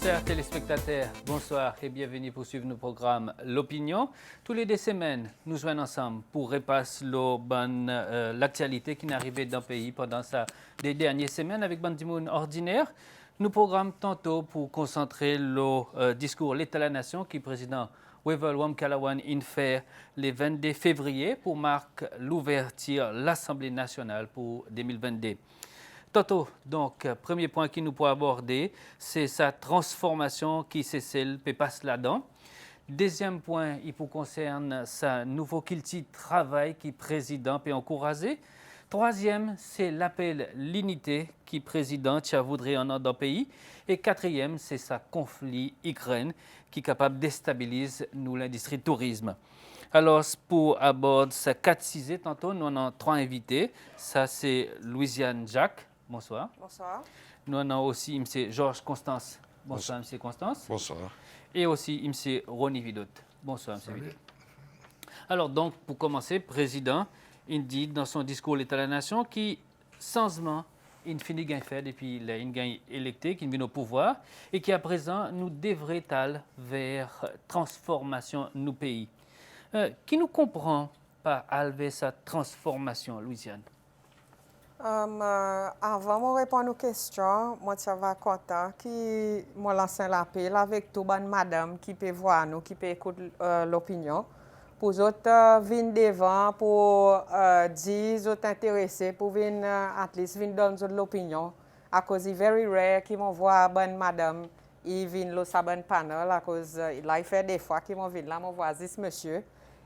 Chers téléspectateurs, bonsoir et bienvenue pour suivre nos programmes L'Opinion. Tous les 2 semaines, nous joignons ensemble pour repasser l'actualité qui est arrivée dans le pays pendant les dernières semaines avec Bandimoun ordinaire. Nous programmons tantôt pour concentrer le discours l'État de la Nation qui est président Wewel Wamkalawan fait le 22 février pour marquer l'ouverture de l'Assemblée nationale pour 2022. Tantôt, donc, premier point qui nous peut aborder, c'est sa transformation qui c'est celle qui passe là-dedans. Deuxième point, il concerne sa nouveau culture travail qui président peut encourager. Troisième, c'est l'appel l'unité qui président voudrait en dans le pays. Et quatrième, c'est sa conflit Ukraine qui est capable de déstabiliser l'industrie du tourisme. Alors, pour aborder ce 4-6 tantôt, nous avons 3 invités. Ça, c'est Louisiane Jacques. Bonsoir. Bonsoir. Nous avons aussi M. Georges Constance. Bonsoir, M. Constance. Bonsoir. Et aussi M. Ronnie Vidot. Bonsoir, M. Vidot. Alors, donc, pour commencer, le président, il dit dans son discours l'État de la Nation qu'il changement, il finit de faire depuis qu'il a électé, qu'il vient au pouvoir, et qu'à présent, nous devrions aller vers transformation de nos pays. Qui nous comprend par aller sa transformation, Louisiane? Avant de répondre aux questions, moi, je vais content qui m'a lancé l'appel avec toute bonne madame qui peut voir nous, qui peut écouter l'opinion. Pour les autres, venir devant pour dire, les autres intéressés, pour venir, at least, venir donner l'opinion. À cause c'est very rare qui m'envoie bonne madame, il vient là, sa bonne panel, à cause il fait des fois qui m'envoie là, m'envoie ce monsieur.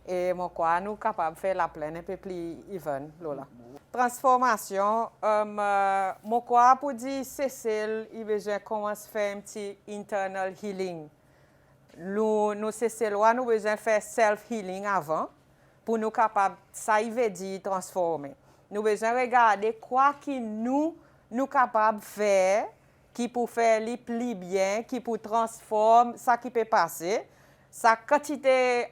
Et mon quoi, nous capables de faire la plaine un peu plus even, là. Transformation, mon quoi pour dire Cécile, il besoin commencer à faire un petit internal healing. Nous Cécilois, nous besoin faire self healing avant pour nous capables, ça il veut dire transformer. Nous besoin regarder quoi qui nous capables de faire, qui pour faire les plus bien, qui pour transformer ça qui peut passer. Sa quantité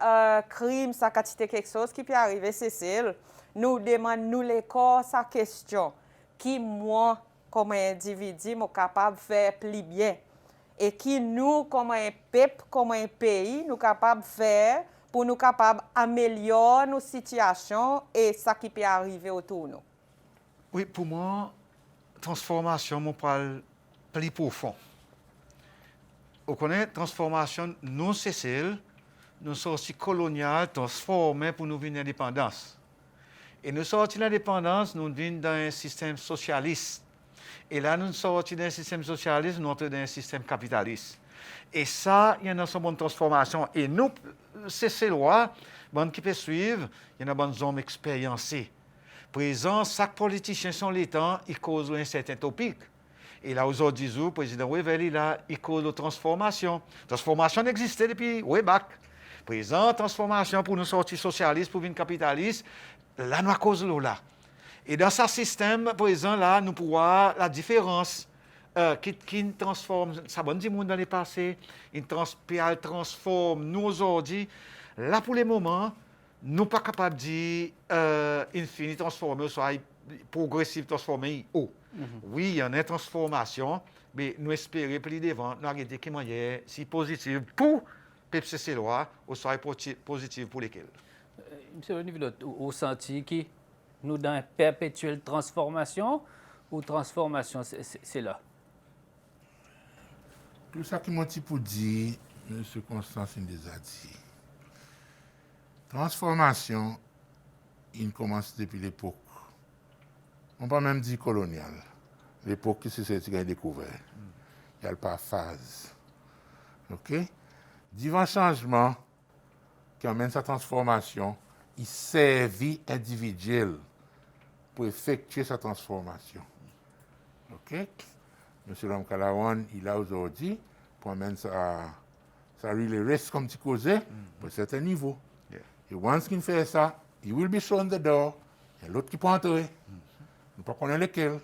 crime, sa quantité quelque chose qui peut arriver, Cécile, nous demandons, nous les corps, sa question, qui moi, comme individu, suis capable de faire plus bien. Et qui nous, comme un peuple, comme un pays, nous capables de faire pour nous capables d'améliorer nos situations et ce qui peut arriver autour de nous. Oui, pour moi, transformation, on parle plus profond. On connaît transformation non cessée, nous sommes aussi coloniales, transformées pour nous venir l'indépendance. Et nous sortis de l'indépendance, nous venons dans un système socialiste. Et là, nous sortis d'un système socialiste, nous entrons dans un système capitaliste. Et ça, il y a une bonne transformation. Et nous, c'est ces lois, qui peuvent suivre, il y a une bonne zone expériencée. Présent, chaque politicien sont les temps, il cause un certain topic. Et là, aujourd'hui, le président Wewel, il cause de transformation. Transformation existait depuis way back. Présent, transformation pour nous sortir socialistes, pour venir capitalistes, là, nous à cause de là. Et dans ce système présent, là, nous pouvons voir la différence qui transforme, ça va dire monde dans le passé, il transforme nous aujourd'hui. Là, pour le moment, nous ne sommes pas capables de dire infini transformer, soit progressif transformer haut. Oui, il y a une transformation, mais nous espérons plus devant, nous arrêter qui est si positif pour PCC loi, ou soit positif pour lesquels. Monsieur René, au senti qui nous dans une perpétuelle transformation ou transformation, c'est là? Tout ça qui m'a dit pour dire, M. Constance nous a dit. Transformation, il commence depuis l'époque. On peut même dire coloniale. L'époque qui s'est découvert. Il y a pas phase. OK? Divers changements qui amènent sa transformation, il servit individuel pour effectuer sa transformation. OK? M. Wamkalawan, il a aujourd'hui pour amener ça reste comme tu causais pour un certain niveau. Et once qu'il fait ça, il will be shown the door. Il y a l'autre qui peut entrer. Nous ne connaissons pas lequel.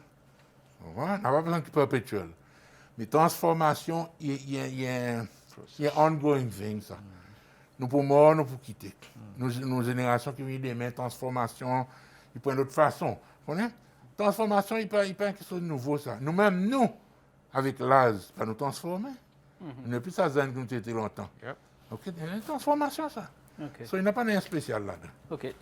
On n'a pas besoin de perpétuel. Mais transformation, il y a un ongoing thing. Ça. Nous pour mort, nous pour quitter. Nos générations qui viennent demain, transformation, ils prennent d'autres façons. Transformation, il n'y a pas quelque chose de nouveau. Ça. Nous-mêmes, nous, avec l'âge, pas nous transformer. Depuis ça, ça nous était longtemps. Yep. OK, il y a une transformation, ça. OK. So, il n'y a pas rien de spécial là-dedans. OK.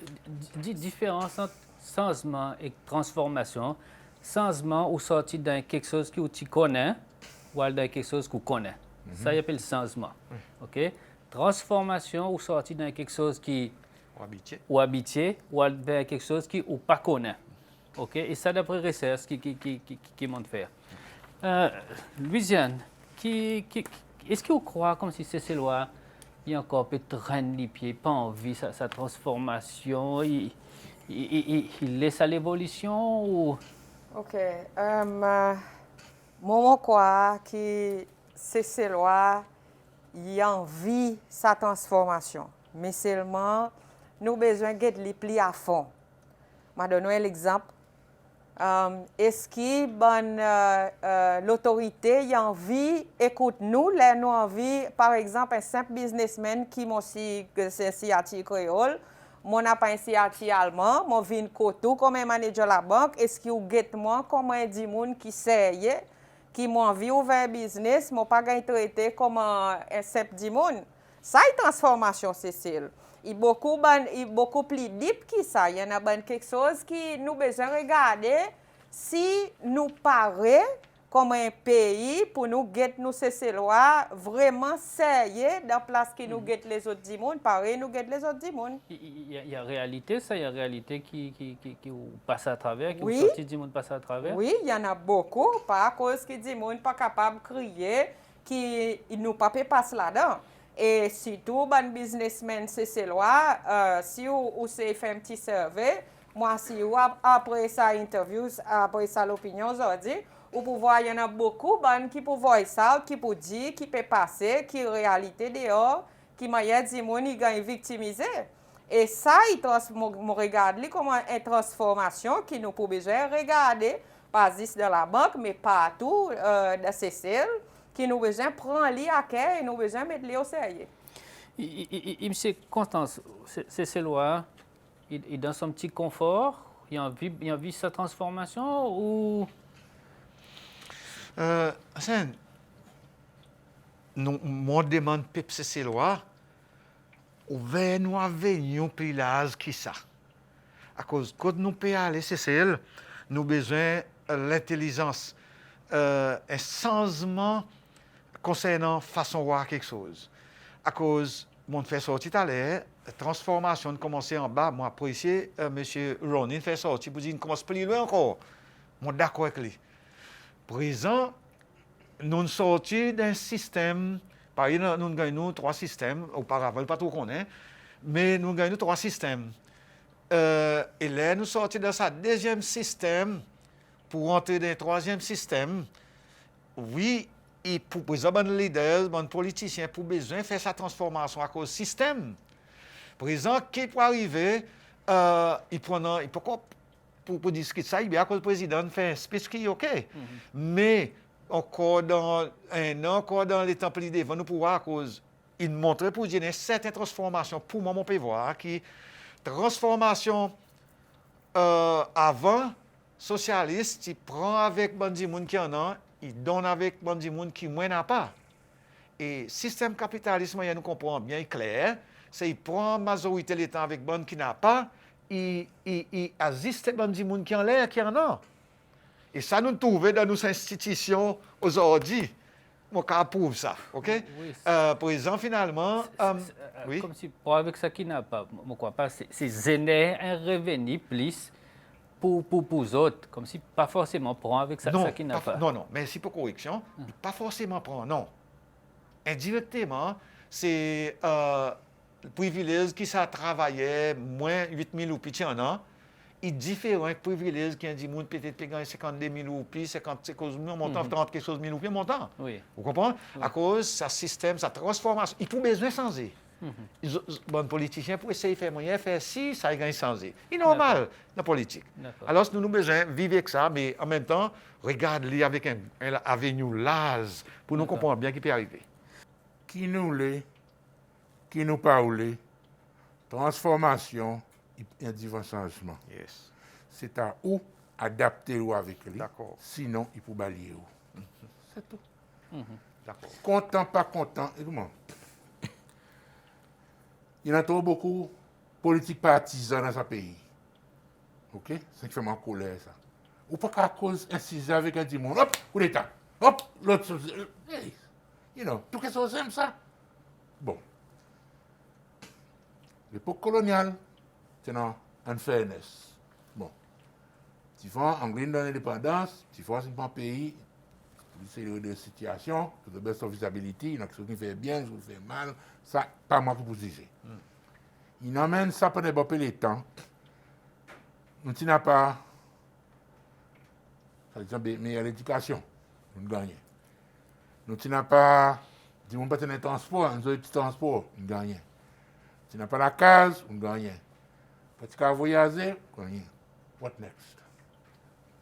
Différence entre changement et transformation. Changement ou sortir dans quelque chose que tu connais ou dans quelque chose que tu connais. Ça y appelle changement. OK? Transformation ou sortir dans quelque chose qui ou habitué ou vers quelque chose qui ou pas connaît. OK? Et ça d'après recherche qui montre faire. Louisiane, est-ce que vous croyez comme si ces lois il y a encore peut-être traîne les pieds, pas envie sa transformation, il laisse à l'évolution ou OK. Moi, quoi que ces lois, il a envie sa transformation. Mais seulement, nous avons besoin de les plier à fond. Je vais donner l'exemple. Est-ce que l'autorité a envie, écoute-nous, là, nous envie, par exemple, un simple businessman qui m'a aussi initiative créole, moi n'a pas initiative allemand, moi viens kotou comme un manager de la banque, est-ce que vous get moi comme un dit monde qui sait, qui m'a envie ouvrir un business, moi pas gain traité comme un simple dit monde. Ça est transformation, Cécile. Il est beaucoup plus deep que ça. Il y en a quelque chose qui nous besoin regarder si nous paraît comme un pays pour nous guetter nous ces lois vraiment sérieux dans la place que nous guetter les autres du monde, pareil nous guetter les autres du monde. il y a réalité, ça, il y a réalité qui passe à travers, qui Oui. sortit du monde passe à travers. Oui, il y en a beaucoup, pas à cause que du monde pas capable de crier, qui nous pas passe là-dedans. Et surtout, ban businessmen, c'est ces lois, si vous fait un petit survey, moi, si vous après ça interview, après ça l'opinion, aujourd'hui, vous pouvez voir, il y en a beaucoup qui peuvent voir ça, qui peuvent dire, qui peut passer, qui réalité dehors, qui m'a dit, mon il gagne victimisé. Et ça, je regarde comme une transformation qui nous pouvons besoin regarder, pas juste dans la banque, mais partout dans ces cells, qui nous besoin prendre les à cœur et nous besoin mettre les au sérieux. M. Constance, ces lois, il est dans son petit confort, il a envie sa transformation ou... Moi demande pep ces lois, ouvert nous avons plus l'âge qui ça. À cause quand nous pouvons aller c'est nous besoin l'intelligence, un changement concernant façon de voir quelque chose. À cause mon fait sortir tout à l'heure, transformation de commencer en bas, moi apprécié monsieur Ronin fait sortir pour dire qu'il commence plus loin encore. Moi d'accord avec lui. Présent, nous sortis d'un système, par exemple, nous gagnons 3 systèmes, auparavant, pas tout qu'on est, mais nous gagnons 3 systèmes. Et là, nous sortis dans ce 2e système pour entrer dans le 3e système. Oui, et pour les leaders, les politiciens, pour besoin de faire sa transformation à cause du système. Par exemple, qui peut arriver, il peut pour discuter ça, il y a le président fait un speech qui est OK. Mais encore dans un an, encore dans les temps plus devant, nous pouvons voir à cause, il montre pour dire une certaine transformation. Pour moi, on peut voir qui transformation avant socialiste, il prend avec Bandi Moun qui en a, il donne avec Bandi Moun qui moins n'a pas. Et système capitalisme, nous comprenons bien clair, c'est il prend majorité de l'État avec Bandi qui n'a pas, il assiste Bandi Moun qui en l'air qui en a. Et ça, nous trouvons dans nos institutions aujourd'hui. Mon cas prouve ça, OK? Oui, par exemple, finalement... oui? Comme si, pour avec ça qui n'a pas, je ne crois pas, c'est générer un revenu plus pour les autres, comme si pas forcément prendre avec ça, ça qui n'a pas. Non, merci pour correction. Pas forcément prendre, non. Indirectement, c'est le privilège qui ça travaillait moins 8 000 ou plus en an. Il est différent avec privilège qui a dit peut-être gagner 52 000 ou plus, 50 000 montant, 30 quelque chose 000 ou plus montant. Oui. Vous comprenez? Oui. À cause de ce système, sa transformation. Il faut besoin de changer. Les bons politiciens pour essayer de faire moyen, faire si ça gagne changer. C'est normal dans la politique. Alors, nous avons besoin de vivre avec ça, mais en même temps, regarde-les avec un avenue large pour nous comprendre bien ce qui peut arriver. Qui nous l'est, qui nous parle, transformation, il y a divers changements. Yes. C'est à où adapter avec lui. D'accord. Sinon, il faut balayer. C'est tout. D'accord. Content, pas content, et comment? Il y a trop beaucoup de politiques partisanes dans ce pays. OK? C'est qui fait ma colère, ça. Ou pas qu'à cause d'inciser avec un dimanche, hop, coup d'État, hop, l'autre chose. Hey, you know, tout ce que c'est ça. Bon. L'époque coloniale, c'est une unfairness. Bon. Tu fais anglais dans l'indépendance, tu fais un pays, c'est une situation, to the best of his ability, il y a quelque chose qui fait bien, quelque chose qui fait mal, ça, pas moi qui vous disais. Il emmène ça pendant les temps. Nous n'avons pas, par exemple, meilleure éducation, nous gagnons. Nous n'avons pas, si on pas un transport, nous avons un petit transport, nous gagnons. Si on n'a pas la case, on gagne. Parce qu'à voyager, on gagne. What next?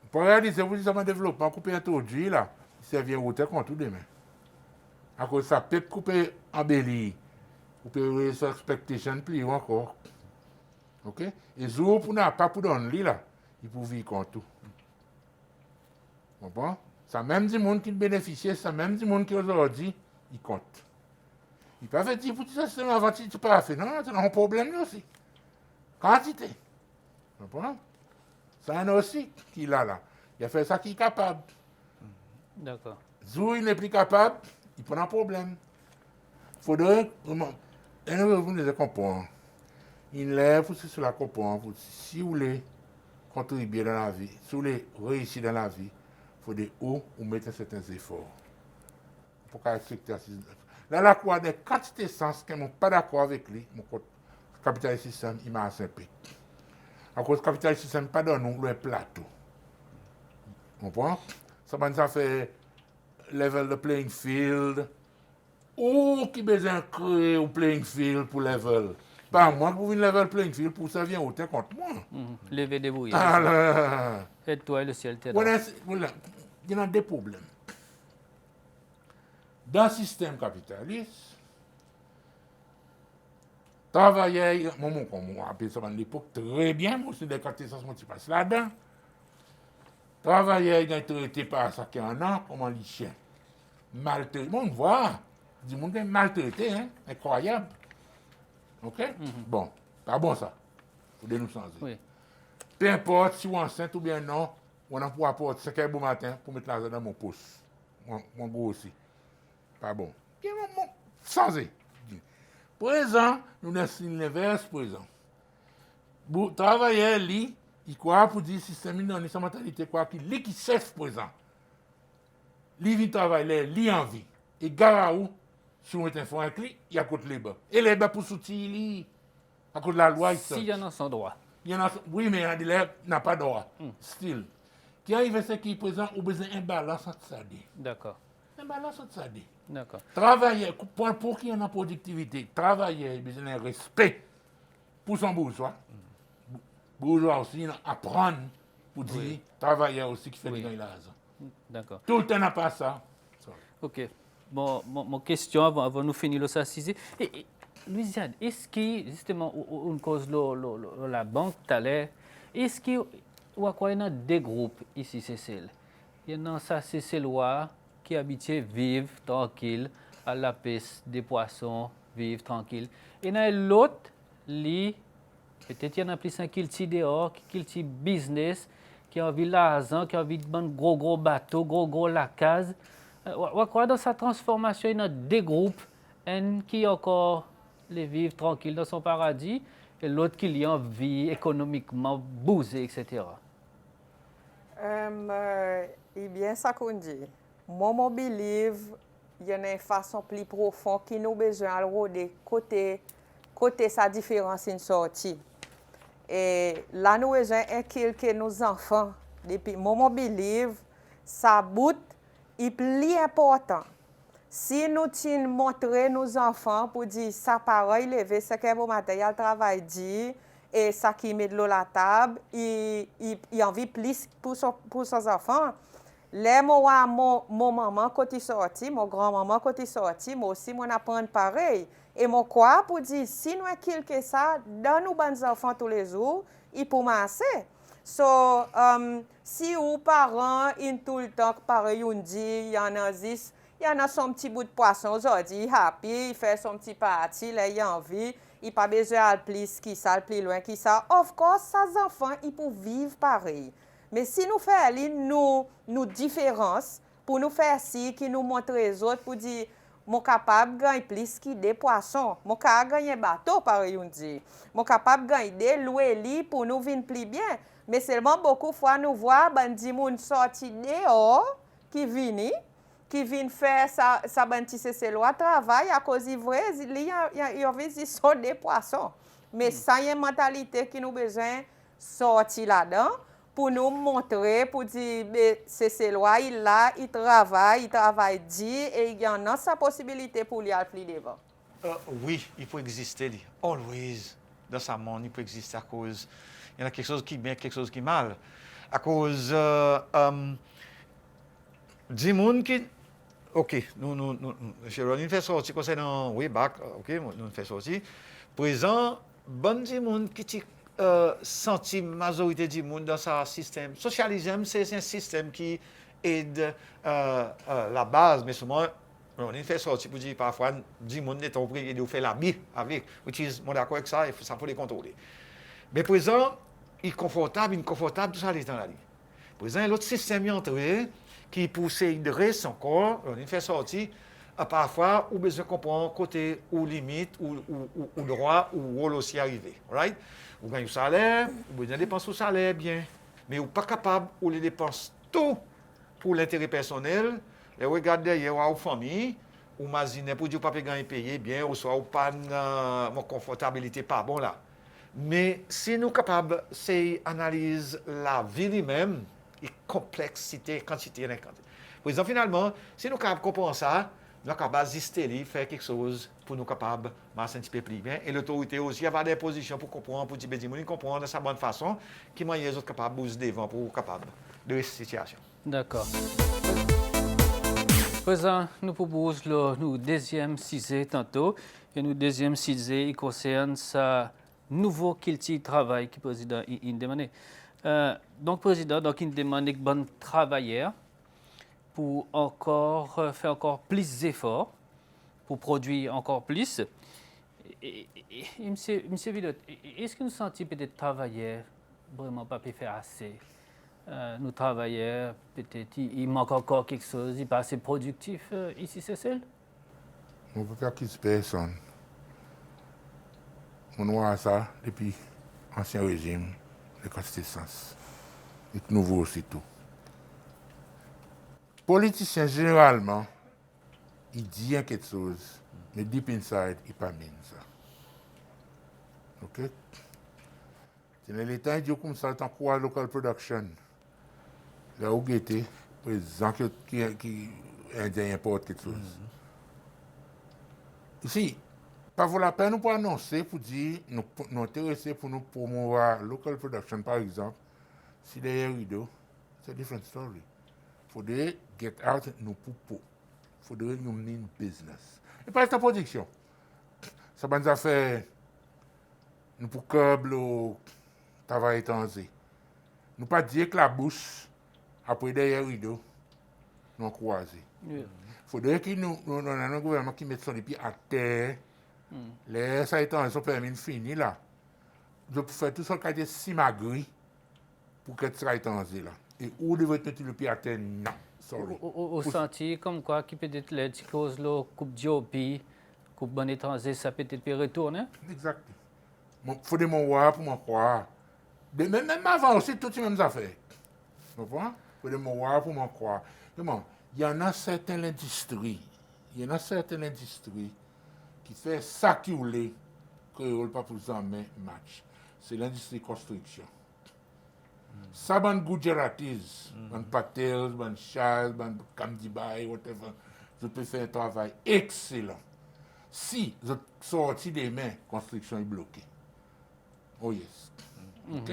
Pour réaliser, vous dites, ça va développer, on coupe un taux d'huile, là, ça vient au terre contre tout demain. À cause de ça, peut-être couper en belly, couper sur expectation, plus encore. OK? Et jour pour n'a pas pour donner là, il peut vivre contre tout. Bon, ça même du monde qui bénéficie, ça même du monde qui aujourd'hui, il compte. Il peut faire dire, pour ça, c'est avant tu ne pas fait. Non, c'est un problème aussi. Quantité. Vous comprenez? C'est un aussi qui l'a là. Il a fait ça qui est capable. D'accord. Zou il n'est plus capable, il prend un problème. Il faudrait vraiment. Et vous devez comprendre. Il lève sur la comprendre. Si vous voulez contribuer dans la vie, si vous voulez réussir dans la vie, il faudrait ou mettre certains efforts. Pour qu'à respecter. Là, la quoi des quantités de sens qui ne sont pas d'accord avec lui, mon capitaliste système, il m'a simple. À cause du capitaliste système, pas dans nous, le plateau. Vous comprenez? Ça fait level de playing field. Ou qui besoin de créer un playing field pour level? Pas moi qui vous level playing field pour ça vient autant contre moi. Lever des bouilles. Alors, Et toi et le ciel t'aidera. voilà, il y a des problèmes. Dans le système capitaliste, travailler, comme on appelle ça à l'époque, très bien, moi aussi, des quantités qui passent là-dedans. Travailler, il a été traité par ça qui en a, comme un chien. Maltraité, on voit, du monde est maltraité, hein, incroyable. OK? Bon, pas bon ça. Il faut nous changer. Oui. Peu importe si vous êtes enceinte ou bien non, on a pour apporter 5 heures bon matin pour mettre l'argent dans mon pouce. Mon gros aussi. Pas bon. Bien, changer. Présent, nous sommes l'inverse présent. Travailler, lui, il croit pour dire système, il a sa mentalité, quoi, qu'il est qui chef présent. Lui, il travaille, lui, en vie. Et Garaou, si on est un fond avec lui, il y a côté les bas. Et les bas pour soutenir lui, à cause de la loi, il S'il y en a sans droit. il y en a, oui, mais il y a n'a pas droit. Still. Qui arrive à ce qui est présent, on a besoin d'un balance entre ça. D'accord. Un balance entre ça. D'accord. Travailler, pour qu'il y ait une productivité, travailler, il a besoin d'un respect pour son bourgeois. Bourgeois aussi, apprendre pour dire, travailler aussi qui fait des gains l'argent. D'accord. Tout le temps n'a pas ça. OK. Bon, mon question avant nous finir le s'assiser. Louisiane, est-ce que, justement, on cause la banque tout à l'heure, est-ce qu'il y a des groupes ici, Cécile? Il y a ça, Cécile qui habituent vivre tranquille, à la pêche des poissons, vivre tranquille. Et il y a l'autre, peut-être il y en a plus un qui est dehors, qui est business, qui a envie d'argent, qui a envie de prendre gros bateaux, gros lacazes. Dans sa transformation, il y a des groupes qui encore les vivent tranquilles dans son paradis et l'autre qui a envie économiquement bouger, etc. Eh bien, ça qu'on dit. Moi, je believe il y a une façon plus profonde qui nous besoin de côté sa différence in sortie. Et là, nous besoin inculquer nos enfants. Depuis moi, je believe ça bout est plus important. Si nous montrons nos enfants pour dire ça pareil, lever, c'est que bon matériel travail dit et ça qui met de l'eau à la table, il envie plus pour ses enfants. Les moi, mon maman, quand il sorti, mon grand-maman, quand il sorti, moi aussi, moi, apprendre pareil. Et mon quoi pour dire, si nous quelque ça, dans nos bons enfants tous les jours, il peut masser. So, si vos parents, tout le temps, pareil, on dit, il y en a 10, Il y en a son petit bout de poisson aujourd'hui, il happy, il fait son petit party, là, il a envie. Il n'a pas besoin de plus qui ça, plus loin qui ça. Of course, ces enfants, ils peuvent vivre pareil. Mais si nous faisons nos différences, pour nous faire ci, qui nous montre les autres, pour dire, je suis capable de gagner plus que des poissons. Je suis capable de gagner un bateau, pareil, on dit. Je suis capable de gagner des louer pour nous venir plus bien. Mais seulement beaucoup de fois, nous voyons des gens sortir dehors, qui viennent faire sa petit loi travail à cause de vrai, ils sont des poissons. Mais ça, il y a une mentalité qui nous besoin de sortir là-dedans pour nous montrer, pour dire, c'est loi, il travaille dit, et il y en a sa possibilité pour lui aller plus devant. Oui, il peut exister, always, dans sa monde, il peut exister à cause, il y en a quelque chose qui est bien, quelque chose qui est mal. À cause, du monde qui, ok, nous fait sortir concernant way back, ok, nous fait sortir. Présent, bon du monde qui senti majorité du monde dans ce système. Socialisme, c'est un système qui aide la base, mais souvent, on fait sortir pour dire parfois, du monde est obligé de faire la vie avec, which is, moi d'accord avec ça, ça faut les contrôler. Mais présent, il est inconfortable, tout ça, dans la vie. Présent, l'autre système est entré, qui pousse de son corps, on fait sortir, parfois, ou besoin de comprendre côté ou limite, ou droit, ou rôle aussi arrivé. Right? Vous gagnez le salaire, vous besoin de dépenser le salaire bien, mais vous n'êtes pas capable ou les dépenses tout pour l'intérêt personnel, et regardez derrière votre famille, ou imaginez pour dire que vous ne pouvez pas payer bien, ou soit vous pas une confortabilité pas bon là. Mais si nous sommes capables d'analyser la vie lui-même, et complexité, quantité et quantité. Par exemple, finalement, si nous sommes capables de comprendre ça, nous sommes capables de faire quelque chose pour nous capables de marcher un petit peu plus bien. Et l'autorité aussi avoir des positions pour comprendre, pour dire, comprendre de sa bonne façon, qui m'a les autres capables de bouger devant pour capables de cette situation. D'accord. Présent, nous proposons le deuxième sujet tantôt. Et le deuxième sujet il concerne sa nouveau culture de travail que le président a demandé. Donc, président, il demande que bon travailleurs pour faire encore plus d'efforts, pour produire encore plus. Monsieur Villot, est-ce que nous sentons peut-être travailleurs vraiment pas faire assez? Nous travailleurs, peut-être, il manque encore quelque chose, il n'est pas assez productif ici, c'est ça? On ne peut pas quitter personne. On voit ça depuis l'ancien régime, les consistances. Et nouveau aussi tout. Politiciens, généralement, ils disent quelque chose, mais deep inside, ils ne pas bien ça. OK? C'est l'État qui dit comme ça, tant quoi local production. Là où il était, par exemple, qui importe quelque chose. Ici, pas vaut la peine nous pour annoncer, pour dire, nous intéresser pour nous promouvoir local production, par exemple. Si derrière rideau, c'est une different story. Il faudrait get out nos poupons. Il faudrait nous mener une business. Et pas la production. Ça va nous faire, nous pour câble le travail étranger. Nous pas dire que la bouche, après derrière rideau, nous croiser. Il faudrait que nous ayons un gouvernement qui mette son pied à terre. Les ça étant sont permis de finir là. Je peux faire tout ça qui est si magri pour que ça étranger là. Et où devrait mettre le pied à terre? Non. Sorry. Au senti comme quoi qui peut-être les causes la coupe d'Iopi, coupe bon étranger, ça peut-être peut retourner? Exact. Il faut de mon voir pour m'en croire. Même avant aussi, toutes les mêmes affaires. Vous comprenez? Il faut de mon voir pour m'en croire. Il y en a certaines industries. Qui fait ça qui voulait que le pas pour jamais match. C'est l'industrie construction. Ça, ban Gujaratis, ban Patel, ban Charles, ban Kamdibai, whatever, je peux faire un travail excellent. Si je sortis des mains, construction est bloquée. Oh yes. OK?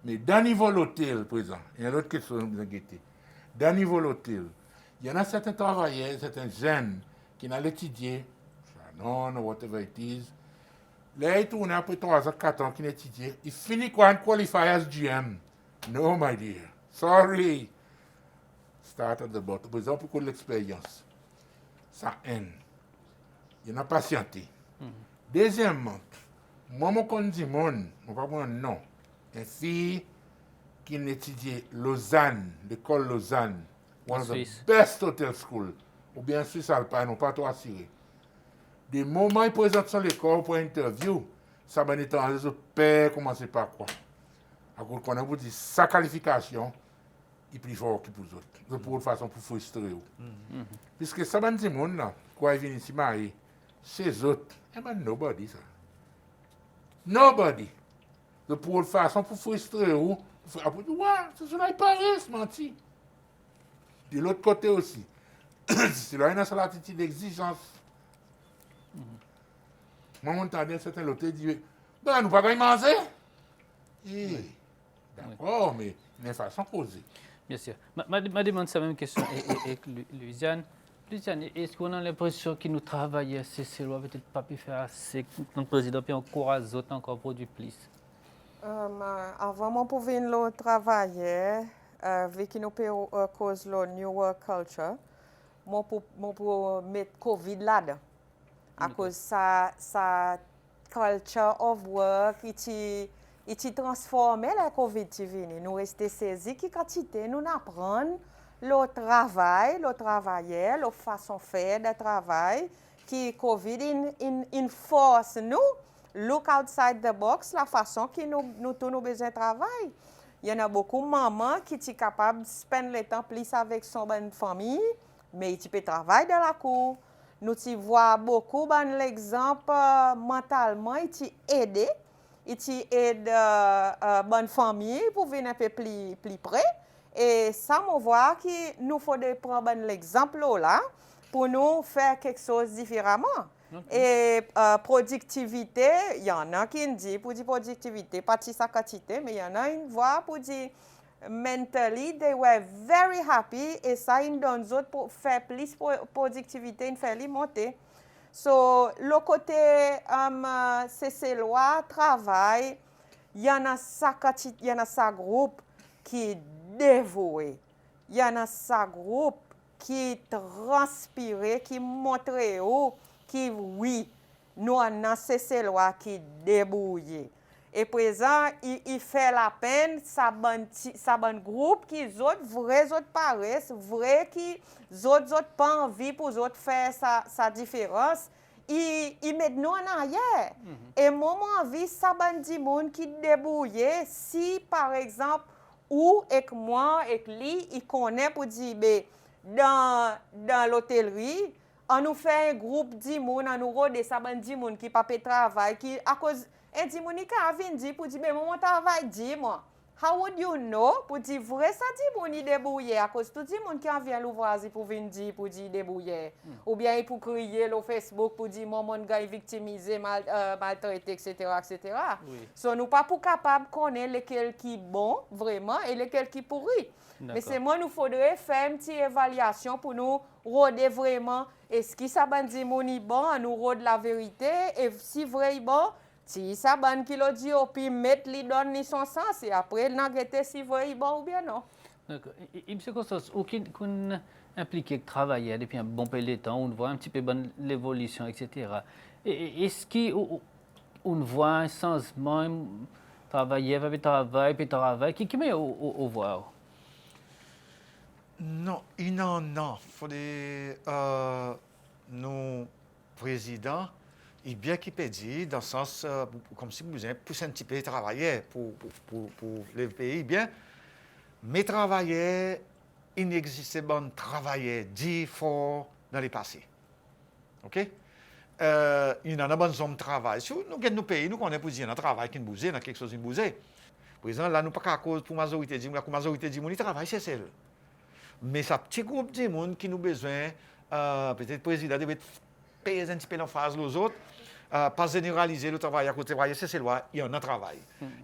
Mais dans le niveau de l'hôtel, présent, il y a une autre question que vous inquiétez. Dans le niveau de l'hôtel, il y en a certains travailleurs, certains jeunes qui n'ont étudié, non, whatever it is. Là, il tourne après 3 ans, 4 ans qu'il étudie. Il finit quoi, un qualifier as GM. No, my dear. Sorry. Start at the bottom. Par exemple, pour l'expérience. sa haine. Il a patienté. Deuxièmement, moi, je connais monde, je ne sais pas non, une fille qui étudie Lausanne, l'école Lausanne, one of the Suisse. best hotel school, ou bien Suisse Alpine, pas trop assuré. Des moments où il présente son l'école pour interview, ça va être en les père commencer par quoi? À cause qu'on a vous dit sa qualification, il est plus fort que pour les autres. De pour façon pour frustrer. Puisque ça va dire monde là, quoi ils viennent ici marier, ces autres, eh ben nobody ça. Nobody. De pour façon pour frustrer ou après ouais, c'est cela il paraît menti. De l'autre côté aussi. C'est là une seule attitude d'exigence. Moi, mon tante, certains l'autre dit, ben, nous ne pouvons pas manger. D'accord, mais d'une façon posée. Bien sûr. Ma demande la même question avec Louisiane. Louisiane, est-ce qu'on a l'impression que nous travaillons assez, c'est peut-être pas pu faire assez, que notre président peut encourager les autres encore pour du plus? Avant, je pouvais travailler avec nous cause la New Work Culture. Je peux mettre Covid là-dedans. À cause sa culture of work, il transformé la Covid qui vient. Nous restons saisis qui quantité nous apprenons le travail, le travailler, la façon de faire de travail qui Covid in force nous look outside the box, la façon que nous tous besoin de travail. Il y en a beaucoup de mamans qui sont capables de spendre le temps plus avec son bonne famille, mais ils peuvent travailler dans la cour. Nous voyons beaucoup l'exemple mentalement, ils aident. Ils aident bonne famille pour venir un peu plus près. Et ça, on voit qu'il nous faut prendre l'exemple là pour nous faire quelque chose différemment. Okay. Et productivité, il y en a qui disent pour dire productivité, pas de sa quantité, mais il y en a une voix pour dire mentally, they were very happy et ça, ils donnent autres pour faire plus productivité, ils font monter. So, le côté c'est loi, travail, il y en a sa groupe qui est dévoué. Il y en a sa groupe qui transpire, qui montre qui oui, nous avons ces lois qui débrouillent. Et présent, il fait la peine, sa bonne groupe qui autres vrais autres paraissent, vrais qui autres pas envie pour autres faire sa différence. Il met nous en arrière. Et moi, envie, ça bonne du monde qui débrouille. Si, par exemple, ou avec moi, avec lui, il connaît pour dire, dans l'hôtellerie, on nous fait un groupe de monde, on nous rôde ça bonne du monde qui pas peut travail, qui à cause un di monde qui a vient dire pour dire mais mon travail dit moi. How would you know pour dire vrai ça dit monde débrouiller à cause tout le monde qui vient l'ouvrir pour venir dire pour dire débrouiller ou bien pour crier sur Facebook pour dire mon gars victimisé maltraité etc. Oui. So nous pas pour capable connaître lequel qui bon vraiment et lequel qui pourri. Mais c'est moi nous faudrait faire une petite évaluation pour nous rôder vraiment est-ce que ça bandi moni bon nous rôde la vérité et si vrai bon si ça ban qui le dit puis mettre li donne son sens et après n'a guetter si vrai bon ou bien non. D'accord. Et M. Constance, qu'on impliqué travailler depuis un bon peu de temps, on voit un petit peu l'évolution, etc. Est-ce qu'on voit un changement, travailler, puis travail, qui met au voir? Non, il en a. Il faudrait nos présidents, il bien qu'il peut dire, dans le sens, comme si vous avez poussé un petit peu travailler pour le pays, bien, mais travailler, il n'existait pas de travailler dit fort dans les passés. OK? Il y en a bonnes hommes de travail. Si nous avons nos pays, nous connaissons pour dire un travail qui nous bouge, quelque chose qui nous bouge. Par exemple, là, nous pas qu'à cause pour la majorité du monde, la majorité du monde, il travaille, c'est celle. Mais ce petit groupe de monde qui nous besoin, peut-être le président devait payer un petit peu l'emphase aux autres, pas généraliser le travail à côté de travail, c'est loi, il y en a travail.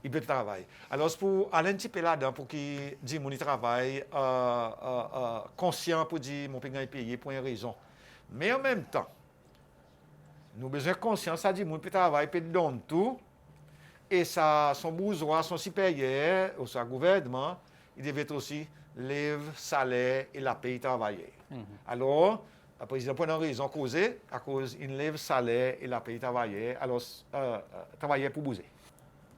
Il peut travailler. Alors, c'est pour aller un petit peu là-dedans, pour qu'il dise mon travail, conscient pour dire mon pays est payé pour une raison. Mais en même temps, nous avons besoin de conscience, ça dit mon peut travailler, peut donner tout, et ça, son bourgeois, son supérieur, ou son gouvernement, il devait aussi lève salaire et la paye travailler. Alors, Le président prend une raison causée à cause il lève salaire et la paye travaillait, alors travaillait pour bouger.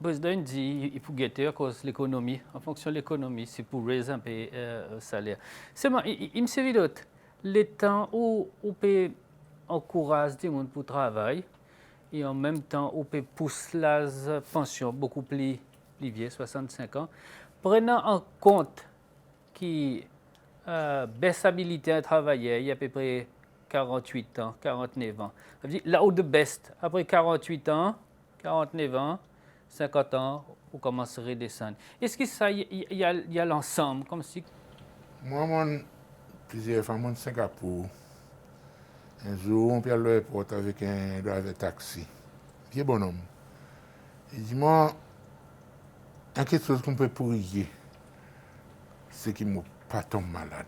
Le président dit qu'il faut guetter à cause de l'économie. En fonction de l'économie, c'est pour raiser un peu le salaire. Seulement, il me servit d'autre. Les temps où on peut encourager les gens pour travailler et en même temps on peut pousser la pension beaucoup plus vieille, 65 ans, prenant en compte que baisse habilité à travailler, il y a à peu près 48 ans, 49 ans. Ça veut dire, là où de best, après 48 ans, 49 ans, 50 ans, on commence à redescendre. Est-ce que ça, il y a l'ensemble, comme si... Moi, plusieurs fois, à Singapour, un jour, on perd l'aéroport avec un driver taxi. Vieux bonhomme. Il dit, moi, il y a quelque chose qu'on peut pourrir, c'est qu'il ne pas tomber malade.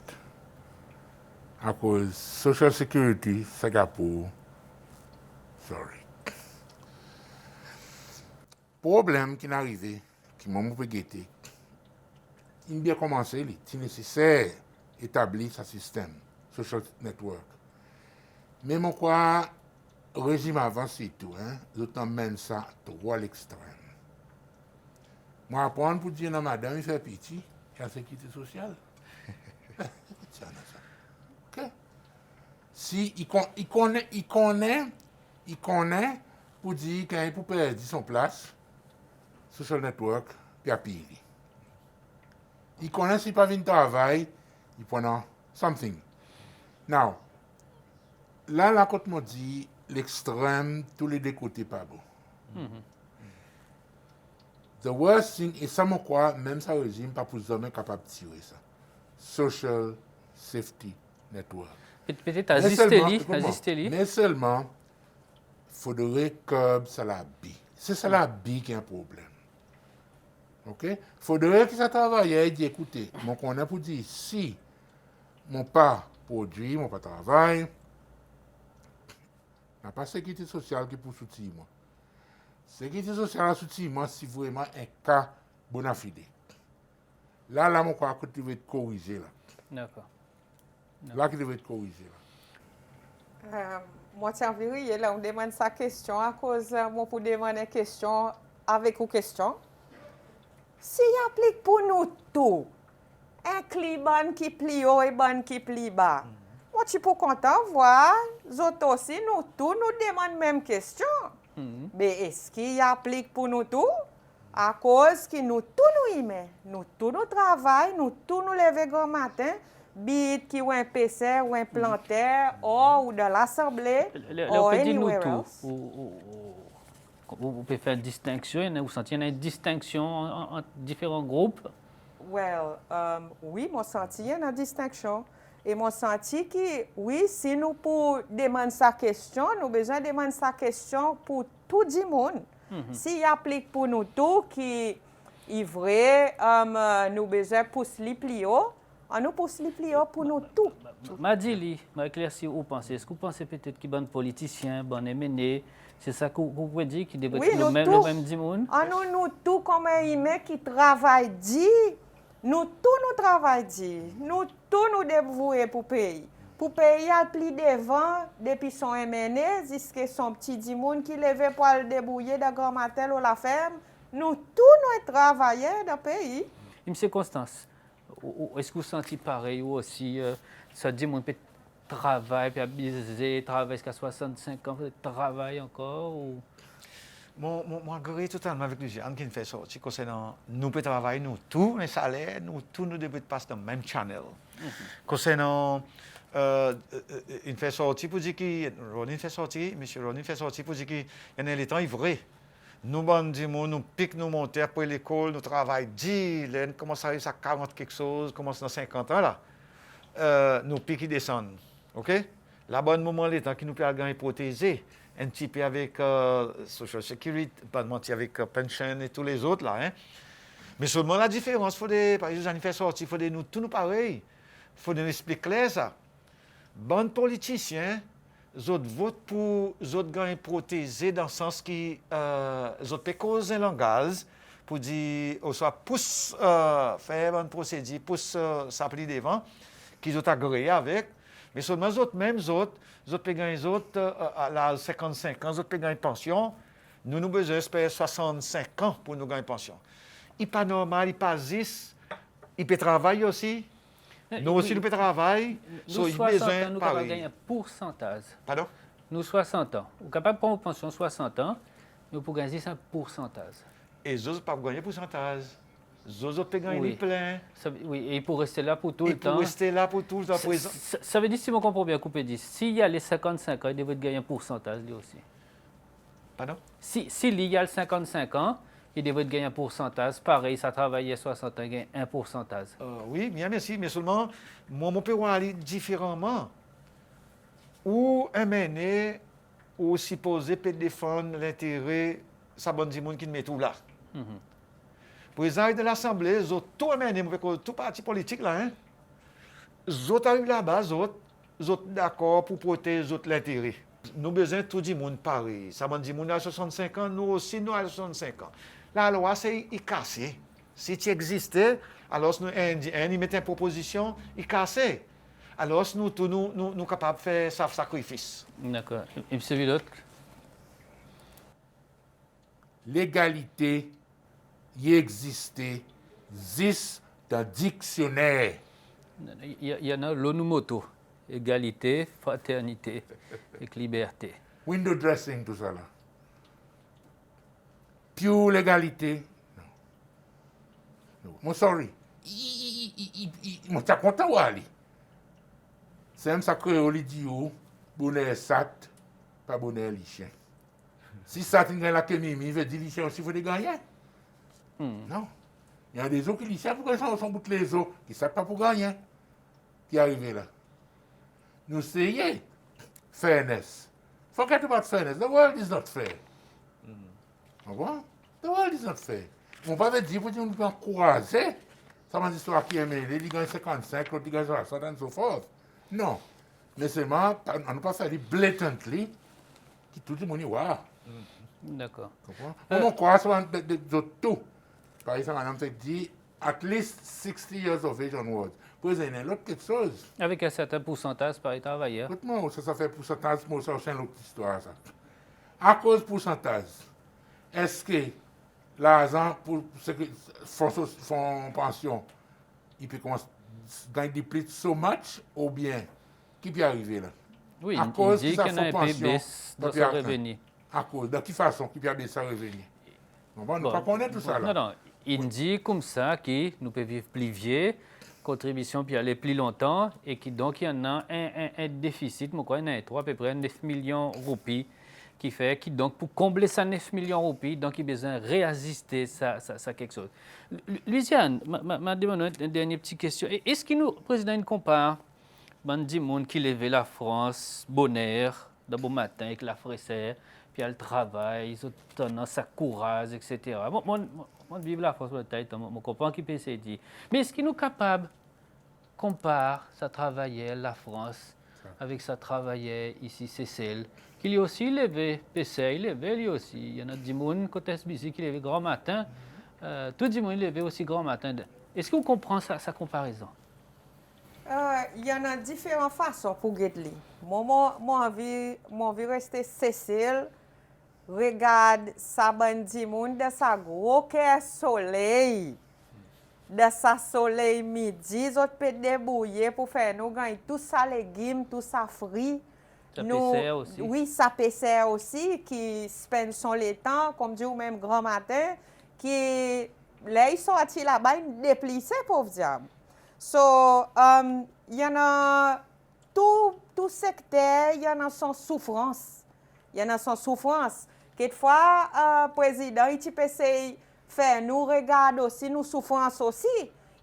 À cause Social Security, Singapour, sorry. Problème qui est arrivé, qui m'a peut guetter, il a bien commencé, il est nécessaire d'établir ce système, social network. Mais mon quoi, régime avancé tout, l'autre mène ça trop à l'extrême. Moi, apprendre pour dire à madame, il fait pitié, il y a la sécurité sociale. OK? Si il connaît pour dire qu'il peut perdre son place, social network, puis à pire. Il connaît s'il pas vient travail, il prend something. Now, là, quand on dit l'extrême, tous les deux côtés pas bon. The worst thing, et ça me croit, même ça régime, pas pour jamais capable de tirer ça. Social Safety Network. Peut-être assister-lui. Mais seulement, il faudrait que ça la bille. C'est ça la bille qui est un problème. OK? Il faudrait que ça travaille et dit, écoutez, mon connaît pour dire, si mon pas produit, mon pas travail, n'a pas sécurité sociale qui pour soutenir moi. Sécurité sociale soutient moi si vraiment un cas bona fide. Là, mon crois que tu veux être corrigé là. D'accord. Là, qui devait être corrigé là. Moi, Thierry, là, on demande sa question à cause, moi, pour demander une question avec une question. Si il applique pour nous tout, un cliban qui plie haut et ban qui plie bas, moi, je suis pas content de voir, autres aussi, nous tous, nous demandons même question. Mais est-ce qu'il applique pour nous tous? À cause que nous tous nous aimons, nous tous nous travaillons, nous tous nous levons grand matin, bit qui ou un PC ou un planteur, ou dans l'assemblée, ou anywhere else. Vous pouvez faire une distinction, vous sentez une distinction entre différents groupes? Oui, moi senti une distinction. Et moi senti que, oui, si nous pour demander sa question, nous avons besoin de demander sa question pour tout le monde. S'il applique pour nous tous, qui est vrai, nous avons besoin de pousser les plis haut, nous pousse les plis haut pour nous tous. Madili, si vous pensez, est-ce que vous pensez peut-être qu'il y a des politiciens, des MNE, c'est ça que vous pouvez dire, qui devrait être le même monde? Nous tous, comme un humain qui travaille, nous tous nous travaillons, nous tous nous dévouons pour le pays. Pour le pays, il y a plus devant, depuis son MNE, jusqu'à son petit dimoun qui levait pour aller débrouiller de grand matin ou la ferme. Nous tous nous travaillons dans le pays. Monsieur Constance, est-ce que vous sentez pareil ou aussi, ça dit mon peut travail, puis abuser, travailler jusqu'à 65 ans, travailler encore ou... Moi, je suis totalement avec lui. On fait sortir concernant nous pouvons travailler, nous tous les salaires, nous tous nous devons passer dans le même channel. Concernant une fait sortir pour dire que Ronin fait sortir, monsieur Ronin fait sortir pour dire qu'il y a les temps vrai. Nous bandimos, nous piquons, nous montons après l'école, nous travaillons 10, nous commençons à 40 quelque chose, commençons dans 50 ans là. Nous piquons et descendons. OK? Là, bon moment, les temps qui nous permettent de protéger. Un petit peu avec Social Security, pas de mentir avec pension et tous les autres là. Hein. Mais seulement la différence, par exemple, il faut sortir, il faut nous tous nous pareils. Il faut nous expliquer clair ça. Bon politiciens, ils votent pour les autres gagner protégés dans le sens qui ils ont cause un langage pour dire, soit pousse faire un procédé, pousse s'appeler devant, qu'ils ont agréé avec. Mais seulement les autres, même les autres payent les autres à l'âge 55 ans, les autres payent une pension. Nous avons besoin d'espérer 65 ans pour nous gagner une pension. Il n'est pas normal, il n'est pas 10. Il peut travailler aussi. Nous aussi, nous pouvons travailler. Nous, 60 ans, nous pouvons gagner un pourcentage. Pardon? Nous, 60 ans. Nous sommes capables de prendre une pension 60 ans, nous pouvons gagner un pourcentage. Et les autres ne peuvent pas gagner un pourcentage. Les autres peuvent gagner plein. Oui, et pour rester là pour tout le temps. Pour rester là pour tout le temps. Ça veut dire, si je comprends bien, couper 10, s'il y a les 55 ans, il devrait gagner un pourcentage lui aussi. Pardon? S'il y a les 55 ans, il devrait gagner un pourcentage. Pareil, ça travaillait 60 ans, il gagne un pourcentage. Oui, bien merci, mais seulement, moi, on peut aller différemment. Ou un mené, ou supposé peut défendre l'intérêt, ça bonne du monde qui met tout là. Président de l'Assemblée, tout mené, tout parti politique là, hein. Les autres arrivent là-bas, les autres d'accord pour protéger l'intérêt. Nous avons besoin de tout le monde pareil. Ça bonne du monde à 65 ans, nous aussi, nous à 65 ans. La loi, c'est cassé. Si tu existais, alors nous, ils mettent une proposition, il cassait. Alors nous sommes capables de faire ce sacrifice. D'accord. Et M. Villot? L'égalité y existait, existe dans le dictionnaire. Il y en a l'ONU moto. Égalité, fraternité et liberté. Window dressing, tout ça là. Pure l'égalité. Non. Moi, sorry. Moi, t'as content ou aller? C'est un sacré au dit bonheur sat, pas bonheur lichien. Si ça tu gagne la kémimi, il veut dire lichien aussi, il faut gagner. Non. Il y a des autres qui lichien pour gagner son bout de les autres, qui ne savent pas pour gagner. Qui arrivent là. Nous essayons. Fairness. Forget about fairness. The world is not fair. The world is not fair. On va pas dire, vous nous encourager. Ça m'a dit histoire qui est mêlée, il gagne 55, l'autre il gagne 60, and so forth. Non. Mais seulement, on ne pas faire blatantly, qui tout le monde dit, waouh. D'accord. On croit sur tout. Par exemple, on a dit, at least 60 years of age onwards. Pour les années, l'autre quelque chose. Avec un certain pourcentage par les travailleurs. Écoute-moi, ça fait pourcentage, moi, ça, c'est une autre histoire, ça. À cause pourcentage, est-ce que l'argent pour ceux qui font pension, il peut gagner plus so much ou bien, qui peut arriver là? Oui, à cause il dit qu'il y en a un peu baisse dans son revenu. À cause, de quelle façon qui peut baisser son revenu? On ne pas connaître tout ça là. Non, il dit comme ça que nous pouvons vivre plus vieux, contribution puis aller plus longtemps et qui donc il y en a un déficit, moi quoi, il y en a à peu près 9 millions de roupies qui fait qui donc pour combler ça 9 millions de roupies, donc il a besoin de réajuster ça quelque chose. Luciane, m'a demandé une dernière petite question. Est-ce que nous, président, il compare dit monde qui levait la France, bonheur, de bon matin avec la fraîcheur, puis elle travaille, ils ont sa courage, etc. Moi, vive la France, je comprends qui peut se dire. Mais est-ce qu'il nous capable compare sa travailleur, la France, avec sa travailleur ici, Cécile, qui lui aussi levé, PC, il levé lui aussi. Il y en a du monde côté SBC qui levait grand matin, tout le monde levé aussi grand matin. Est-ce que vous comprenez sa comparaison? Il y en a différentes façons pour guider. Moi, je rester Cécile, regarde sa bandi monde de sa gros cœur soleil. De sa soleil midi, ils ont peut débrouiller pour faire nous gagner tout ça légumes, tout ça fruits. Ça PCR aussi? Oui, ça PCR aussi, qui spend son temps, comme dit ou même grand matin, qui, là, ils sont sortis là-bas, ils déplissent, pauvre diable. So, il y en a tout secteur, il y en a son souffrance. Il y en a son souffrance. Quelquefois, le président, il peut essayer faire nous regarder aussi, nous souffrance aussi.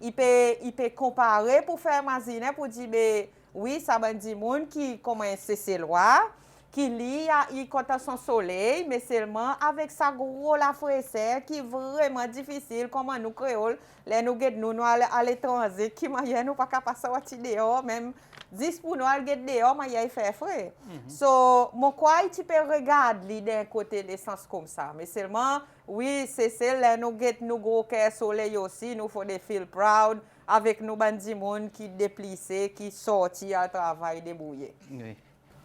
Il peut comparer pour faire mazine, pour dire, ben, oui, ça va dire monde qui commence ces lois, qui lit, il compte son soleil, mais seulement avec sa gros la fraîcheur qui est vraiment difficile, comme nous créoles, les nous à l'étranger, qui m'a nous pas capable de sortir dehors, même 10 pour nous aller dehors, mais il fait frais. So, mon quoi, tu peux regarder d'un côté des sens comme ça, mais seulement, oui, c'est là, nous gros cœur soleil aussi, nous faut des feel proud, avec nous bandi monde qui déplissé, qui sorti à travail débrouillé. Oui.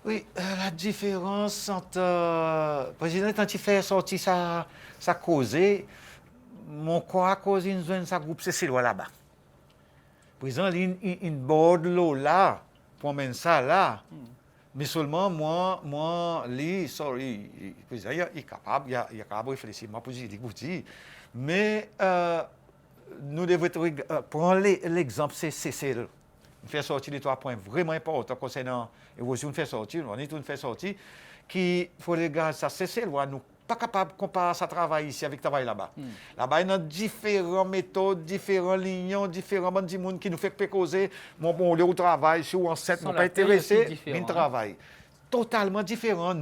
Oui, la différence entre le président quand il fait sortir sa cause, mon corps a causé une zone sa groupe c'est là-bas. Le président il borde l'eau là pour mettre ça là. Mais seulement moi, sorry, le président il est capable, il est capable de réfléchir, moi pour dire. Mais nous devons prendre l'exemple c'est on fait sortir les 3 points vraiment importants concernant l'évolution, on fait sortir, qui, pour les gars, ça c'est nous pas capable de comparer ça travail ici avec le travail là-bas. Là-bas, il y a différentes méthodes, différents lignes, différents gens qui nous font causer, on est au travail, si on est enceinte, on n'est pas intéressé, mais on travaille. Totalement différent.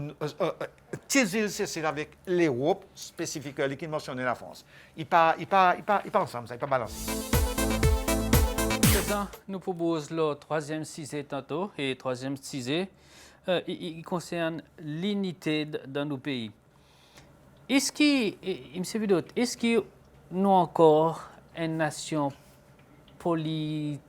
C'est avec l'Europe, spécifiquement, qui mentionne la France. Il pas ensemble, ça, il pas balancé. Nous proposons le troisième sujet tantôt, et le troisième sujet, il concerne l'unité dans nos pays. Est-ce que nous encore une nation politisée,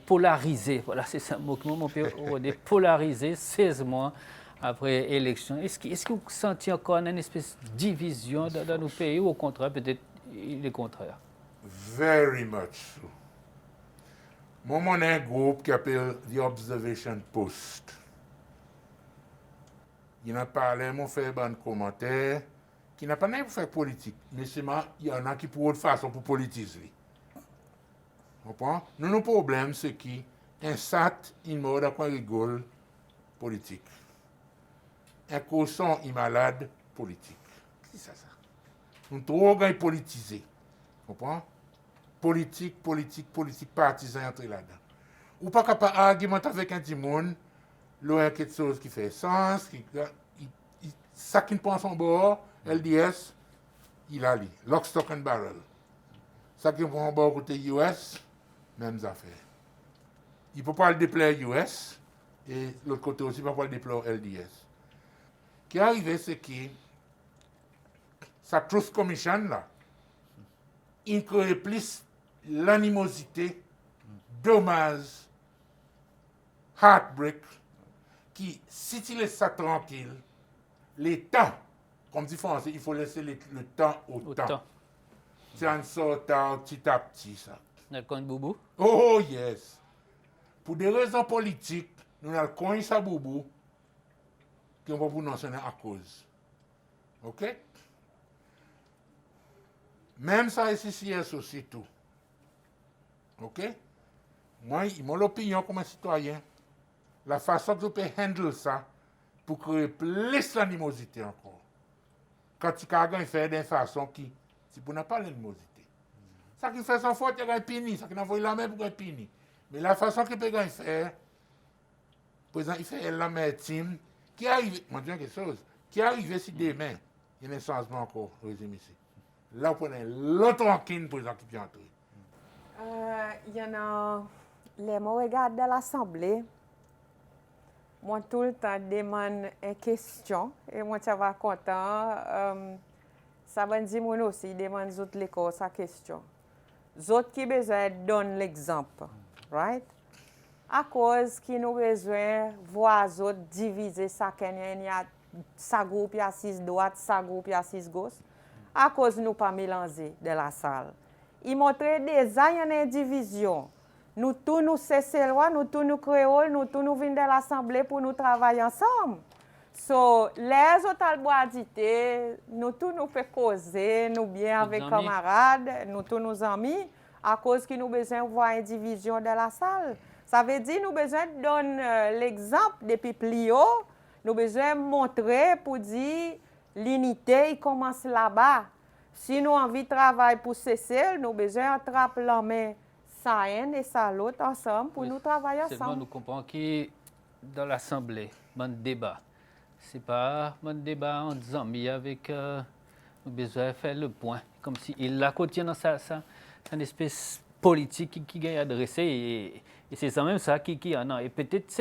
polarisée, voilà, c'est ça le mot que mon pays dit, polarisée 16 mois après l'élection. Est-ce que vous sentez encore une espèce de division dans nos pays ou au contraire, peut-être le contraire? Very much so. Moi, on a un groupe qui s'appelle The Observation Post. Il a parlé, m'ont fait un commentaire qui n'a pas rien pour faire politique, mais il y en a qui pour autre façon pour politiser. Vous comprenez? Nous, nos problèmes, c'est qu'un sat, il mord à quoi rigole politique. Un cochon, il malade politique. C'est ça. Nous, trop politisés. Vous comprenez? Politique, partisan entre là-dedans. Ou pas capable d'argumenter avec un petit monde, il y a quelque chose qui fait sens, ça qui ne prend son bord, LDS, il a lu. Lock, stock and barrel. Ça qui prend son bord côté US, mêmes affaires. Il ne peut pas le déployer US, et l'autre côté aussi, il ne peut pas le déployer LDS. Ce qui est arrivé, c'est que sa Truth Commission, là, il crée plus l'animosité, dommage, heartbreak, qui, si tu laisses ça tranquille, les temps, comme dit français, il faut laisser le temps au temps. C'est un sort petit à petit, ça. Le compte Boubou? Oh, yes. Pour des raisons politiques, nous avons le coin ça Boubou, qui on va vous mentionner à cause. OK? Même ça, SCCS aussi, tout. OK? Moi, mon opinion comme un citoyen, la façon que je peux handle ça, pour créer plus d'animosité encore. Quand tu as fait d'une façon qui, c'est pour ne pas l'animosité. Ça qui fait son faute, il y a un pini, ça qui n'a pas la main pour un pini. Mais la façon qu'il peut faire, par exemple, il fait la main team, qui arrive, moi je dis quelque chose, qui arrive si demain, il y a un changement encore, résumé ici. Là, vous prenez l'autre enquête pour les qui viennent entrer. Il y en a, les mots regardent de l'Assemblée. Moi, tout le temps, demande une question. Et moi, ça va content. Ça va dire, moi aussi, demande aux autres l'école sa question. Les autres qui besoin donnent l'exemple. Right? À cause qui nous besoin voir les autres diviser ça, il y a sa groupe, il y a 6 droites, sa groupe, il y a 6 gauches. À cause nous pas mélanger de la salle. Il montre déjà une division. Nous tous nous cessons, nous tous nous créoles, nous tous nous venons de l'Assemblée pour nous travailler ensemble. So, les autres boisdités, nous tous nous faisons causer, nous bien avec camarades, nous tous nos amis, à cause que nous besoin de voir une division de la salle. Ça veut dire nous besoin de donner l'exemple depuis plus haut, nous besoin de montrer pour dire l'unité commence là-bas. Si nous avons envie de travailler pour cesser, nous besoin d'attraper la main ça un et ça l'autre ensemble pour nous travailler ensemble. Seulement nous comprenons que dans l'Assemblée, un débat, c'est pas un débat en disant mais avec nous besoin de faire le point, comme si il la contient dans ça une espèce politique qui est adressée et c'est ça même ça qui en a. Et peut-être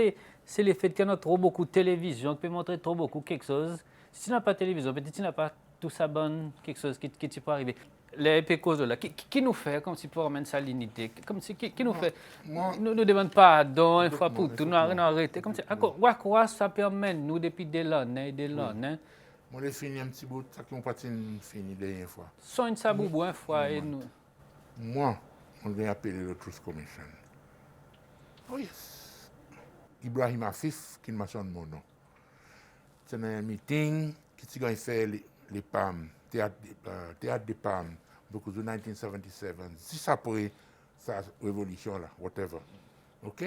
c'est le fait qu'il y a trop beaucoup de télévision, qui peut montrer trop beaucoup quelque chose. Si tu n'as pas de télévision, peut-être tu n'as pas tout ça bonne, quelque chose qui peut arriver. Les pécos là, qui nous fait comme si pour remettre sa dignité, comme si qui nous fait, nous demande pardon une fois pour tout, nous arrêter, comme si, quoi ça permet nous depuis des années. Moi, j'ai fini un petit bout, ça qui m'a pas fini la dernière fois. Sans une saboubou une fois et nous. Moi, on vient appeler le Truth Commission. Oh yes. Ibrahim Afif, qui m'a sonné mon nom. C'est un meeting qui a fait les PAM, théâtre des PAM, beaucoup de 1977, juste après sa révolution là, whatever. OK?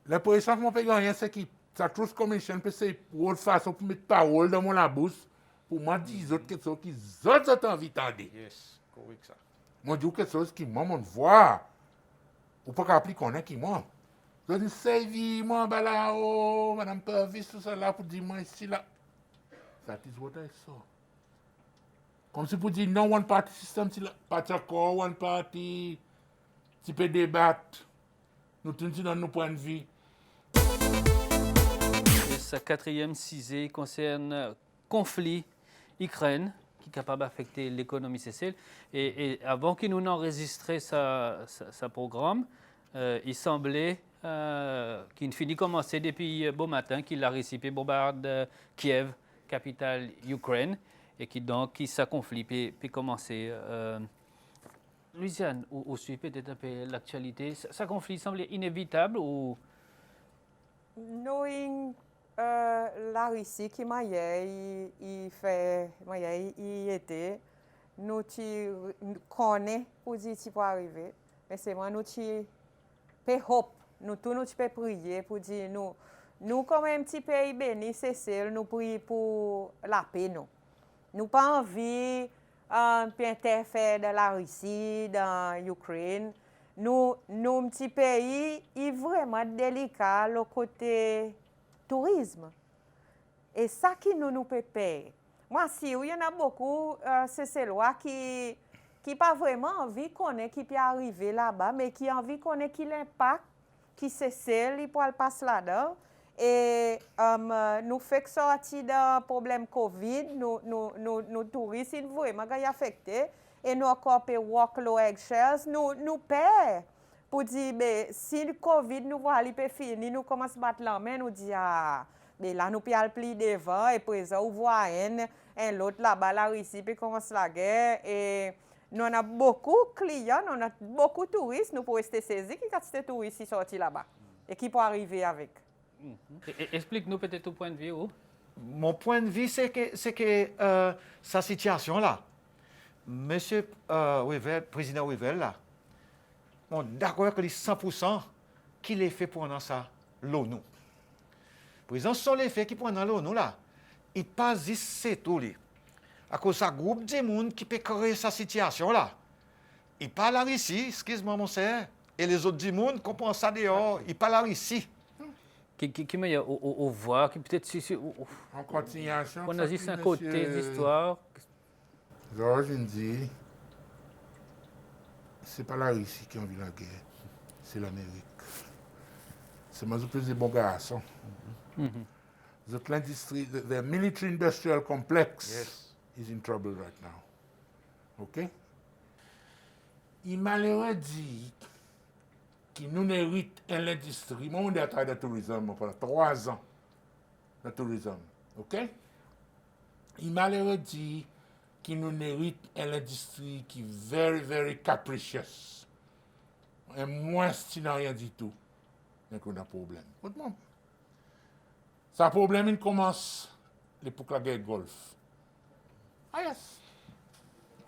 La position que mon pays rien, c'est que sa Truth Commission peut se de façon pour mettre parole dans mon bouche, pour moi dire autres quelque chose qui autres ont envie d'entendre. Yes, correct ça. Moi, je dis quelque chose qui m'a voix. Ou pas qu'appliquer qu'on est qui moi. Je dis, c'est moi, là, oh, madame Purvis, tout ça là, pour dire, moi, ici, là. That is what I saw. Comme si pour dire, non, one party system, pas d'accord, one party, tu peux débattre. Nous tous dans nos points de vue. Et sa quatrième cisée concerne conflit Ukraine, qui est capable d'affecter l'économie cécile. Et avant qu'il nous enregistre sa programme, il semblait qu'il finit commencer depuis beau matin, qu'il a réussi à bombarder Kiev, capitale Ukraine, et qui ça conflit peut commencer. Louisiane, ou suit peut-être un peu l'actualité, ça conflit semblait inévitable ou... Knowing la Russie qui m'a il fait, il était, nous connaissons pour dire qu'il peut arriver, mais c'est moi nous peut hope, nous tous nous peut prier pour dire nous comme un petit pays béni, c'est celle nous prions pour la paix nous pas envie interférer dans la Russie, dans l'Ukraine. Nous, petit pays, est vraiment délicat le côté tourisme. Et ça qui nous peut payer. Moi, si il y en a beaucoup, c'est ces lois qui pas vraiment envie qu'on ait qui peut arriver là-bas, mais qui a envie qu'on ait qui l'impact, qui c'est celle, il peut passer là-dedans. Et nous faisons sortir d'un problème Covid, nous touristes, ils vraiment affectés. Et nous encore walk low eggshells, nous payons pour dire, si le Covid nous voit aller fini, nous commençons à battre la main, nous disons, là nous pouvons aller devant, et présent, on voit un autre là-bas, la Russie, puis commence la guerre. Et nous avons beaucoup de clients, nous avons beaucoup de touristes, nous pouvons rester saisis qui sont des touristes qui sortent là-bas et qui peuvent arriver avec. Explique-nous peut-être ton point de vue. Mon point de vue, c'est que sa situation-là, Monsieur président Wevel, là, on est d'accord que les 100% qu'il est fait pendant ça, l'ONU. Président, ce sont les faits qui pendant l'ONU, là, il passe juste c'est tout. À cause de groupe de monde qui peut créer sa situation-là. Il parle la Russie, excuse-moi mon cher, et les autres du monde comprennent ça dehors, il parle la Russie. Qui me au voir, qui peut-être En continuation. on a juste un côté d'histoire. Georges dit, c'est pas la Russie qui a envie la guerre, c'est l'Amérique. C'est moi plus des bons garçons. The military industrial complex is in trouble right now. OK? Il malheureux dit qui nous hérite à l'industrie. Moi, on a travaillé dans le tourisme pendant 3 ans. Dans le tourisme. OK? Il malheureux dit qui nous hérite à l'industrie qui est very, very capricious. Et moins si n'a rien du tout. Donc, on a un problème. Autrement. Ça problème, il commence l'époque de la guerre Golfe. Ah, yes.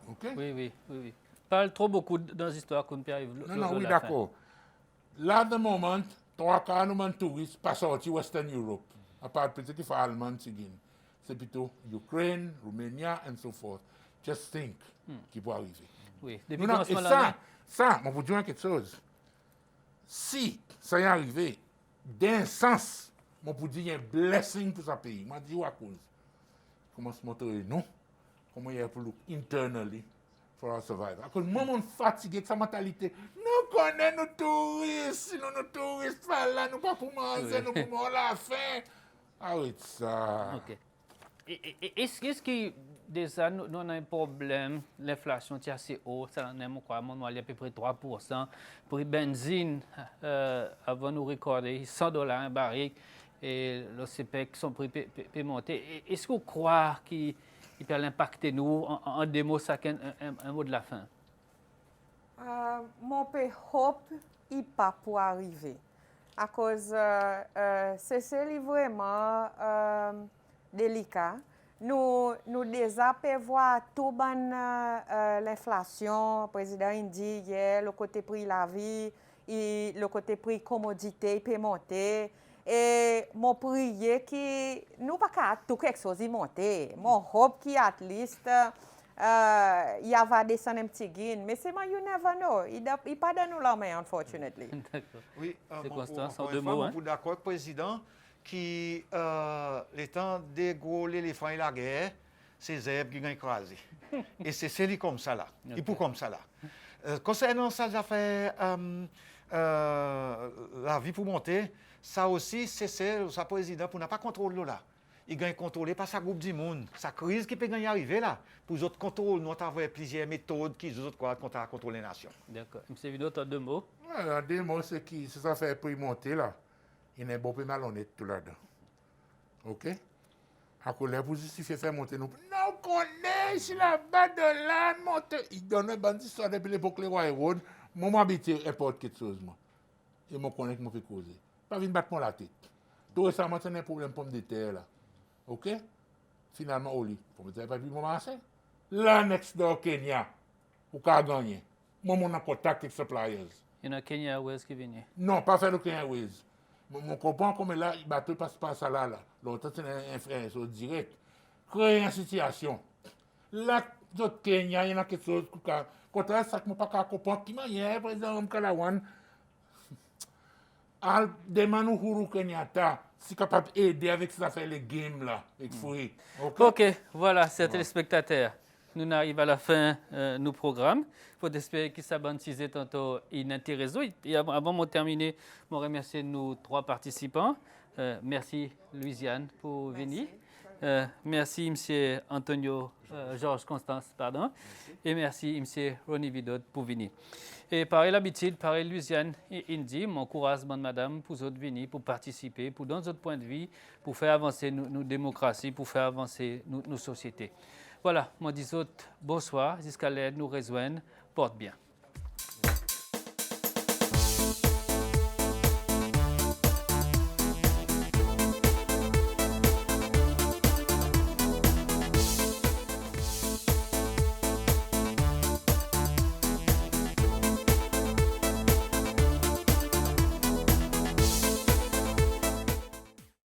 OK? Oui. Parle trop beaucoup dans l'histoire qu'on peut arriver. Non, oui, d'accord. Là, de moment, 3/4 de touristes passent sortir Western Europe. À part peut-être qu'il faut Allemagne, c'est plutôt Ukraine, Roumanie, and so forth. Just think qui peut arriver. Oui, depuis Non, et ça, on vous dire quelque chose. Si ça y est arrivé, d'un sens, on peut dire qu'il y a un blessing pour ce pays. Moi, je dis à cause. Comment se montrer, non? Comment il y a pour look internally for our survival. À cause moi, on est fatigué de sa mentalité. Nous connaissons nos touristes. Sinon, nos touristes pas là, nous pas pour manger, nous pour la faim. Ah oui, ça. OK. Est-ce que déjà nous avons un problème, l'inflation est assez haute, ça en est quoi, on à peu près 3%. Pour la benzine, avant nous recorder, $100 un baril et le CPEC son prix peut monter. Est-ce qu'on croit qu'il peut impacter nous en deux mots, ça un mot de la fin? Mon pays hope il pas pour arriver. À cause c'est vraiment délicat. Nous déjà prévoit tout l'inflation, le président dit hier, le côté prix la vie, et le côté prix commodité peut monter. Et mon prier qui nous pas qu'à tout quelque chose y monter. Mon hope qui at least il va descendre un petit gain, mais c'est moi you never know. Il pas dans nous la main unfortunately. D'accord. Oui, C'est Constance, en encore deux une fois, mots. je suis d'accord avec le président qui, les temps des gros éléphants et la guerre, c'est zèbres qui ont écrasé. Et c'est celui comme ça là. Ok. Et pour comme ça là. Concernant ça, j'ai fait la vie pour monter, ça aussi, c'est ça, président, pour ne pas contrôler là. Il gagne contrôlé par sa groupe du monde. Sa crise qui peut gagner arriver là. Pour les autres contrôles, nous avons plusieurs méthodes qui nous quoi contre la contrôler les nations. D'accord. M. Vidot, en deux mots. En deux mots, c'est qui, si ça fait prix monter là, il y a un bon peu malhonnête tout là-dedans. OK? À colère pour justifier faire monter nous. Non, qu'on est sur la bas de l'âne monter. Il donne une bonne histoire depuis l'époque les Roy Road. Moi, m'habitué n'importe quelque chose, moi. Et moi, connais que moi fait causer. Pas venir battre moi la tête. Tout récemment, c'est un problème pomme de terre là. OK? Finalement, au lit. Pomme de terre pas pu marcher. Là, next door Kenya, ou qu'a gagné. Moi, mon contact avec suppliers. Il y a Kenya Airways qui vient. Non, pas faire le Kenya Airways. Mon comprend comme là, il bateau passe par ça là. L'autre, c'est un frère direct. Créer une situation. Là, d'autres Kenya, il y a quelque chose. Quand ça, je ne peux pas comprendre qui m'a hier, président Mkalawan. Al demande Uhuru Kenyatta si capable d'aider avec ces affaires les games là, avec Fouri. OK, voilà, chers téléspectateurs. Nous arrivons à la fin de nos programmes. Il faut espérer que ça va utiliser tantôt intéressant. Et avant de terminer, je remercie nos trois participants. Merci, Louisiane, pour venir. Merci, M. Antonio Georges Constance, pardon. Et merci, M. Ronnie Vidot, pour venir. Et pareil l'habitude, pareil Louisiane et Indy, m'encourage, madame, pour vous venir, pour participer, pour donner votre point de vue, pour faire avancer nos démocraties, pour faire avancer nos sociétés. Voilà, moi dis bonsoir, jusqu'à l'aide nous rejoindre, porte bien.